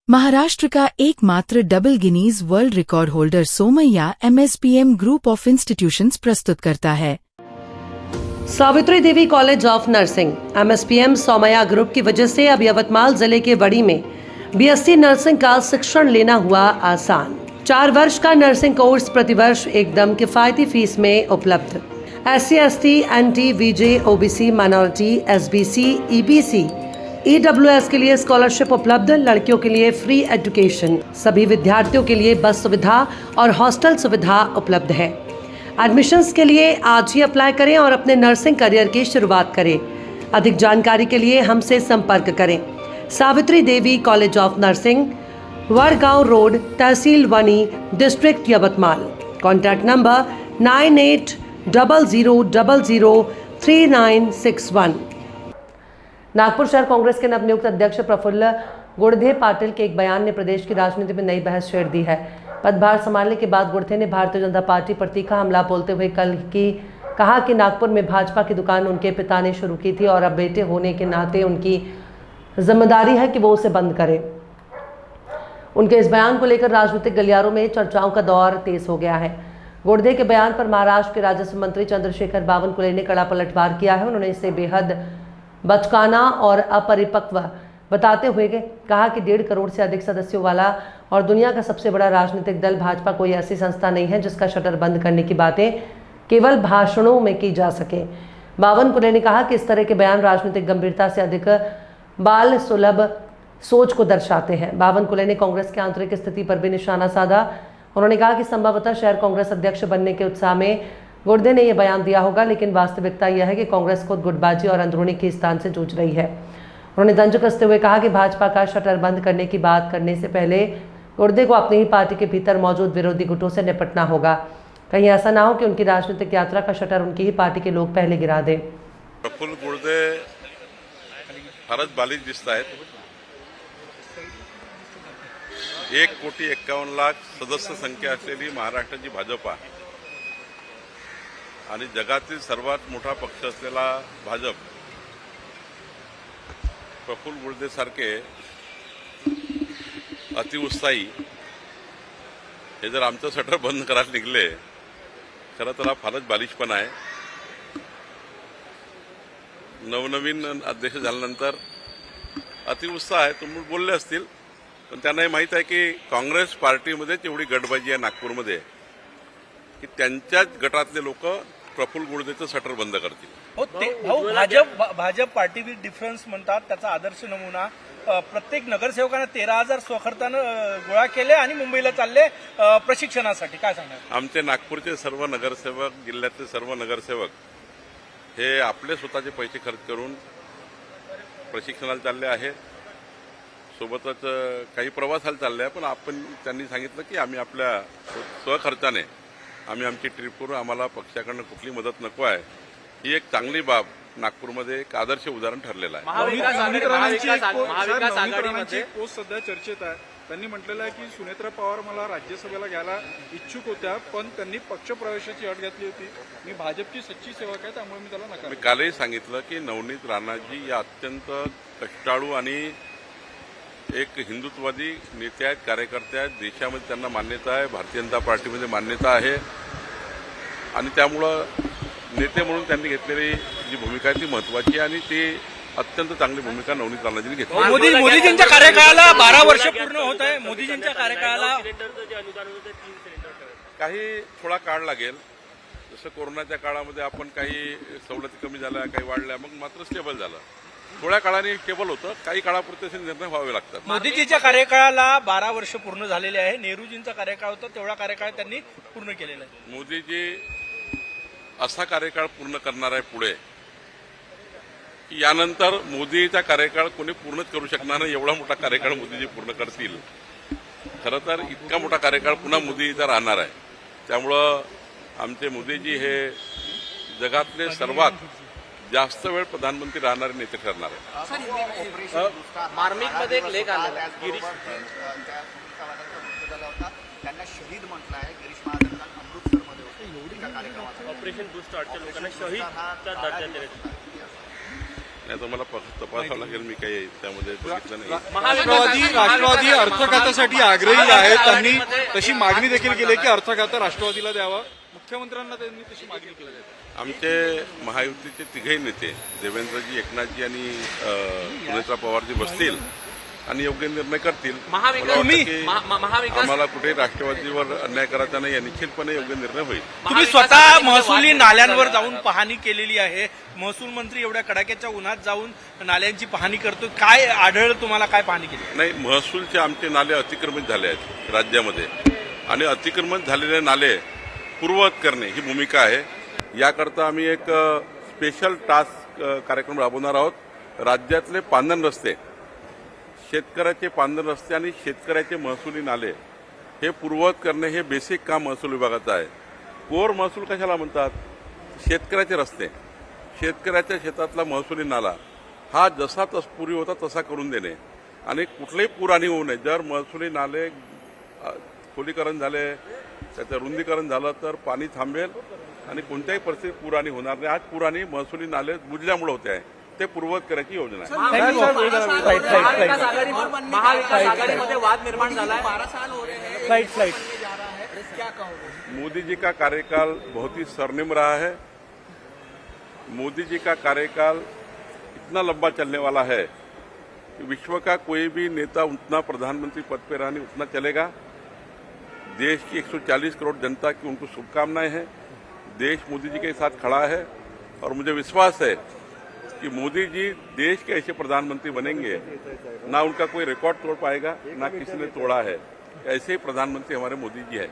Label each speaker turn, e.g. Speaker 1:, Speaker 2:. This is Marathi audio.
Speaker 1: महाराष्ट्र का एकमात्र double Guinness world record holder Somaiya MSPM group of institutions प्रस्तुत करता है।
Speaker 2: Savitri Devi college of nursing MSPM Somaiya group की वजह से अब यवतमाल जिले के वड़ी में BSc नर्सिंग का शिक्षण लेना हुआ आसान। 4 वर्ष का नर्सिंग कोर्स प्रतिवर्ष एकदम किफायती फीस में उपलब्ध। SC ST NT VJ OBC minority SBC EBC EWS के लिए स्कॉलरशिप उपलब्ध। लड़कियों के लिए फ्री एजुकेशन। सभी विद्यार्थियों के लिए बस सुविधा और हॉस्टल सुविधा उपलब्ध है। एडमिशन्स के लिए आज ही अप्लाई करें और अपने नर्सिंग करियर की शुरुआत करें। अधिक जानकारी के लिए हमसे संपर्क करें। Savitri Devi college of nursing, Wadgaon road, tehsil Wani, district Yavatmal. Contact number 9800003961। Nagpur शहर कांग्रेस के नवनियुक्त अध्यक्ष प्रफुल्ल गुड़धे पाटिल के एक बयान ने प्रदेश की राजनीति में नई बहस छेड़ दी है। पदभार संभालने के बाद गुड़धे ने भारतीय जनता पार्टी पर तीखा हमला बोलते हुए कहा कि नागपुर में भाजपा की दुकान उनके पिता ने शुरू की थी और अब बेटे होने के नाते उनकी जिम्मेदारी है कि वो उसे बंद करें। उनके इस बयान को लेकर राजनीतिक गलियारों में चर्चाओं का दौर तेज हो गया है। गुड़धे के बयान पर महाराष्ट्र के राजस्व मंत्री चंद्रशेखर बावनकुले ने कड़ा पलटवार किया है। उन्होंने इसे बेहद बचकाना और अपरिपक्व बताते हुए कहा कि 1.5 करोड़ से अधिक सदस्यों वाला और दुनिया का सबसे बड़ा राजनीतिक दल भाजपा कोई ऐसी संस्था नहीं है जिसका शटर बंद करने की बातें केवल भाषणों में की जा सके। बावनकुले ने कहा कि इस तरह के बयान राजनीतिक गंभीरता से अधिक बाल सुलभ सोच को दर्शाते हैं। बावनकुले ने कांग्रेस की आंतरिक स्थिति पर भी निशाना साधा। उन्होंने कहा कि संभवतः शहर कांग्रेस अध्यक्ष बनने के उत्साह में गुड़धे ने यह बयान दिया होगा, लेकिन वास्तविकता यह है कि कांग्रेस खुद गुटबाजी और अंदरूनी खींचतान से जूझ रही है। उन्होंने तंज कसते हुए कहा कि भाजपा का शटर बंद करने की बात करने से पहले गुड़धे को अपनी ही पार्टी के भीतर मौजूद विरोधी गुटों से निपटना होगा। कहीं ऐसा ना हो कि उनकी राजनीतिक यात्रा का शटर उनकी ही पार्टी के लोग पहले गिरा दें।
Speaker 3: प्रफुल्ल गुड़धे फारच बालिश दिसत आहेत। 1,51,00,000 सदस्य संख्या असलेली महाराष्ट्राची भाजपा आणि जगातील सर्वात मोठा पक्ष असलेला भाजप प्रफुल्ल गुड़धे सारखे अतिउत्साही हे जर आमचं शटर बंद करायला निघले खरं तर फारच बालिशपणा आहे। नवनवीन अध्यक्ष झाल्यानंतर अतिउत्साह आहे तुम्ही बोलले असतील, पण त्यांनाही माहीत आहे की काँग्रेस पार्टीमध्येच एवढी गटबाजी आहे नागपूरमध्ये की त्यांच्याच गटातले लोक प्रफुल्ल गुड़धेचं शटर बंद करतील।
Speaker 4: भाजप पार्टी विथ डिफरन्स म्हणतात, त्याचा आदर्श नमुना प्रत्येक नगरसेवकाने 13,000 स्वखर्चानं गोळा केले आणि मुंबईला चालले प्रशिक्षणासाठी। काय सांगणार?
Speaker 3: आमचे नागपूरचे सर्व नगरसेवक, जिल्ह्यातले सर्व नगरसेवक हे आपले स्वतःचे पैसे खर्च करून प्रशिक्षणाला चालले आहेत। सोबतच काही प्रवासाला चालले आहे, पण त्यांनी सांगितलं की आम्ही आपल्या स्वखर्चाने आम्ही आमची ट्रिप करू, आम्हाला पक्षाकडनं कुठली मदत नको आहे। ही एक चांगली बाब नागपूरमध्ये एक आदर्श उदाहरण ठरलेलं आहे।
Speaker 4: महाविकास आघाडीमध्ये पोस्ट सध्या चर्चेत आहे। त्यांनी म्हटलेलं आहे की सुनेत्रा पवार मला राज्यसभेला घ्यायला इच्छुक होत्या, पण त्यांनी पक्षप्रवेशाची अट घातली होती। मी भाजपची सच्ची सेवक आहे, त्यामुळे मी त्याला नकार।
Speaker 3: मी कालही सांगितलं की नवनीत राणाजी या अत्यंत कष्टाळू आणि एक हिंदुत्ववादी नेते आहेत, कार्यकर्ते आहेत। देशामध्ये त्यांना मान्यता आहे, भारतीय जनता पार्टीमध्ये मान्यता आहे आणि त्यामुळं नेते म्हणून त्यांनी घेतलेली जी भूमिका आहे ती महत्वाची आहे आणि ती अत्यंत चांगली भूमिका नवनीत राणाजींनी घेतली।
Speaker 4: मोदीजींच्या कार्यकाळाला 12 वर्ष पूर्ण होत आहे। मोदीजींच्या कार्यकाळाला
Speaker 3: काही थोडा काळ लागेल, जसं कोरोनाच्या काळामध्ये आपण काही सवलती कमी झाल्या, काही वाढल्या, मग मात्र स्टेबल झालं। थोड्या काळाने स्टेबल होतं, काही काळापुरते निर्णय व्हावे लागतात।
Speaker 4: मोदीजीच्या कार्यकाळाला 12 वर्ष पूर्ण झालेले आहे। नेहरूजींचा कार्यकाळ होता, तेवढा कार्यकाळ त्यांनी पूर्ण केलेला आहे।
Speaker 3: मोदीजी असा कार्यकाळ पूर्ण करणार आहे पुढे की यानंतर मोदीचा कार्यकाळ कोणी पूर्णच करू शकणार नाही, एवढा मोठा कार्यकाळ मोदीजी पूर्ण करतील। खरं तर इतका मोठा कार्यकाळ पुन्हा मोदीजीचा राहणार आहे। त्यामुळं आमचे मोदीजी हे जगातले सर्वात जास्त वेळ प्रधानमंत्री राहणारे नेते ठरणार आहे।
Speaker 5: मार्मिकमध्ये एक लेख आला गिरीश त्यांना शहीद म्हटलं आहे। गिरीश महाजन अमृतसरमध्ये होते, एवढी का कार्यक्रमात ऑपरेशन बुस्टार्टच्या लोकांना शहीदचा दर्जा दिला।
Speaker 3: नाही तर मला तपासावं लागेल, मी काही त्यामध्ये बघितलं नाही.
Speaker 6: राष्ट्रवादी अर्थ खात्यासाठी आग्रही आहे. त्यांनी तशी मागणी देखील केली की अर्थ खातं राष्ट्रवादीला द्यावं. मुख्यमंत्र्यांना त्यांनी तशी मागणी केली आहे.
Speaker 3: आमचे महायुतीचे तिघही नेते देवेंद्रजी, एकनाथजी आणि सुनेत्रा पवारजी बसतील आणि योग्य निर्णय करतील. मला वाटतं की आम्हाला कुठेही राष्ट्रवादीवर अन्याय करायचा नाही, निश्चितपणे योग्य निर्णय होईल.
Speaker 4: तुम्ही स्वतः महसुली नाल्यांवर जाऊन पाहणी केलेली आहे. महसूल मंत्री एवढ्या कडाक्याच्या उन्हात जाऊन नाल्यांची पाहणी करतो. काय आढळलं तुम्हाला? काय पाहणी केली?
Speaker 3: नाही, महसूलचे आमचे नाले अतिक्रमित झाले आहेत राज्यामध्ये आणि अतिक्रमित झालेले नाले पूर्ववत करणे ही भूमिका आहे. याकरता आम्ही एक स्पेशल टास्क कार्यक्रम राबवणार आहोत. राज्यातले पांदण रस्ते, शेतकऱ्याचे पांदण रस्ते आणि शेतकऱ्याचे महसुली नाले हे पूर्ववत करणे हे बेसिक काम महसूल विभागाचं आहे. कोर महसूल कशाला म्हणतात? शेतकऱ्याचे रस्ते, शेतकऱ्याच्या शेतातला महसुली नाला हा जसा पूर्वी होता तसा करून देणे आणि कुठलेही पुराणी होऊ नये. जर महसुली नाले खोलीकरण झाले, त्याचं रुंदीकरण झालं तर पाणी थांबेल आणि कोणत्याही परिस्थितीत पुराणी होणार नाही. आज पुराणी महसुली नाले बुजल्यामुळे होते आहे, ते पूर्ववत करायची योजना आहे.
Speaker 5: महाविकास आघाडीमध्ये वाद निर्माण झाला है, 12 साल हो रहे हैं, क्या कहोगे?
Speaker 3: मोदी जी का कार्यकाल बहुत ही स्वर्णिम रहा है. मोदी जी का कार्यकाल इतना लंबा चलने वाला है कि विश्व का कोई भी नेता उतना प्रधानमंत्री पद पर रहने उतना चलेगा. देश की 140 करोड़ जनता की उनको शुभकामनाएं हैं. देश मोदी जी के साथ खड़ा है और मुझे विश्वास है कि मोदी जी देश के ऐसे प्रधानमंत्री बनेंगे, ना उनका कोई रिकॉर्ड तोड़ पाएगा, ना किसी ने तोड़ा है. ऐसे ही प्रधानमंत्री हमारे मोदी जी है.